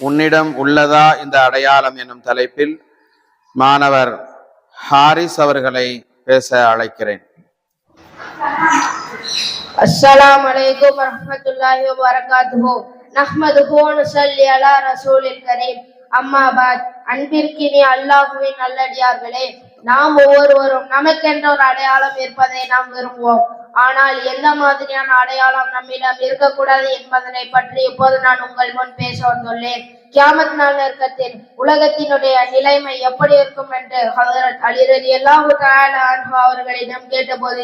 உன்னிடம் உள்ளதா இந்த அடையாளம் என்னும் தலைப்பில் மாணவர் ஹாரிஸ் அவர்களை பேச அழைக்கிறேன். அஸ்ஸலாமு அலைக்கும் வரஹ்மத்துல்லாஹி வபரகாத்துஹு. நஹ்மதுஹு வ நுஸல்லி அலா ரசூலில் கரீம். அம்மா பாத். அன்பிற்கினிய அல்லாஹ்வின் நல்லடியார்களே, நாம் ஒவ்வொருவரும் நமக்கென்ற ஒரு அடையாளம் இருப்பதை நாம் விரும்புவோம். ஆனால் எந்த மாதிரியான அடையாளம் நம்மிடம் இருக்கக்கூடாது என்பதனை பற்றி இப்போது நான் உங்கள் முன் பேச வந்துள்ளேன். கியாமத் நாள் நெருக்கத்தில் உலகத்தினுடைய நிலைமை எப்படி இருக்கும் என்று ஹஜ்ரத் அலி ரலியல்லாஹு தஆலா அன்ஹு அவர்களிடம் கேட்டபோது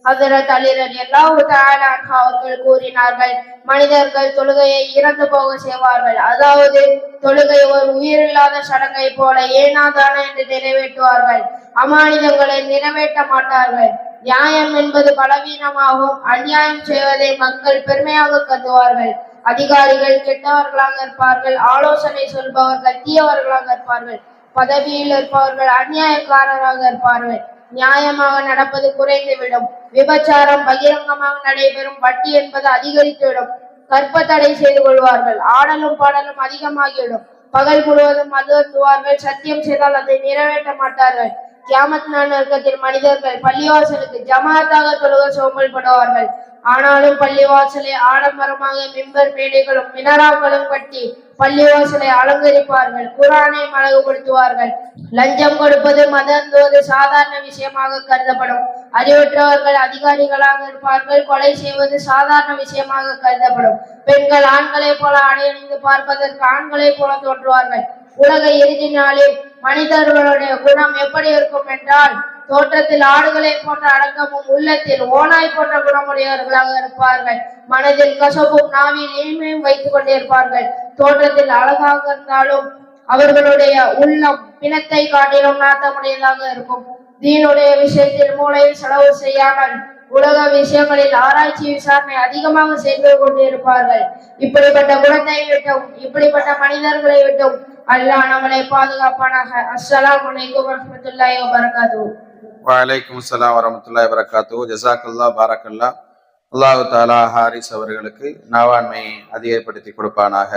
ஹஜ்ரத் அலி ரலியல்லாஹு தஆலா அன்ஹு அவர்கள் கூறினார்கள், மனிதர்கள் தொழுகையை இறந்து போக செய்வார்கள். அதாவது தொழுகை ஒரு உயிரில்லாத சடங்கை போல ஏனாதான என்று நிறைவேற்றுவார்கள். அமானிதங்களை நிறைவேற்ற மாட்டார்கள். நியாயம் என்பது பலவீனமாகும். அநியாயம் செய்வதை மக்கள் பெருமையாக கருதுவார்கள். அதிகாரிகள் கெட்டவர்களாக இருப்பார்கள். ஆலோசனை சொல்பவர்கள் தீயவர்களாக இருப்பார்கள். பதவியில் இருப்பவர்கள் அநியாயக்காரராக இருப்பார்கள். நியாயமாக நடப்பது குறைந்துவிடும். விபச்சாரம் பகிரங்கமாக நடைபெறும். வட்டி என்பது அதிகரித்துவிடும். கற்பத்தடை செய்து கொள்வார்கள். ஆடலும் பாடலும் அதிகமாகிவிடும். பகல் முழுவதும் மதுவார்கள். சத்தியம் செய்தால் அதை நிறைவேற்ற மாட்டார்கள். கியாமத் நாள் நெருக்கத்தில் மனிதர்கள் பள்ளிவாசலுக்கு ஜமாத்தாக தொழுக சோம்பல்படுவார்கள். ஆனாலும் பள்ளிவாசலை ஆடம்பரமாக மிம்பர் மேடைகளும் மினராக்களும் கட்டி பள்ளிவாசலை அலங்கரிப்பார்கள். குர்ஆனை அழகுபடுத்துவார்கள். லஞ்சம் கொடுப்பது மதந்துவது சாதாரண விஷயமாக கருதப்படும். அறிவற்றவர்கள் அதிகாரிகளாக இருப்பார்கள். கொலை செய்வது சாதாரண விஷயமாக கருதப்படும். பெண்கள் ஆண்களை போல அணிந்து பார்ப்பதற்கு ஆண்களை போல தோன்றுவார்கள். உலக இறுதி நாளில் மனிதர்களுடைய குணம் எப்படி இருக்கும் என்றால், தோற்றத்தில் ஆடுகளை போன்ற அடக்கமும் உள்ளத்தில் ஓனாய் போன்ற குணமுடையவர்களாக இருப்பார்கள். மனதில் கசப்பும் நாவில் இனிமையும் வைத்துக் கொண்டிருப்பார்கள். தோற்றத்தில் அழகாக இருந்தாலும் அவர்களுடைய உள்ளம் பிணத்தை காட்டிலும் நாட்டமுடையதாக இருக்கும். தீனுடைய விஷயத்தில் மூளையில் செலவு செய்யாமல் உலக விஷயங்களில் ஆராய்ச்சி விசாரணை அதிகமாக செய்து கொண்டிருப்பார்கள். இப்படிப்பட்ட குணத்தை விட்டும் இப்படிப்பட்ட மனிதர்களை விட்டும் அல்லாஹ் நம்மளை பாதுகாப்பானாக. அஸ்ஸலாமு அலைக்கும் வரஹ்மத்துல்லாஹி வபரகாத்துஹு. வலைக்கும் அஸ்ஸலாம் வரஹ்மத்துல்லாஹி வபரகாத்துஹு. ஜஸாக்கல்லாஹ் பாரக்கல்லாஹ். அல்லாஹ் தஆலா ஹாரிஸ் அவர்களுக்கு நாவாண்மையை அதிகப்படுத்தி கொடுப்பானாக.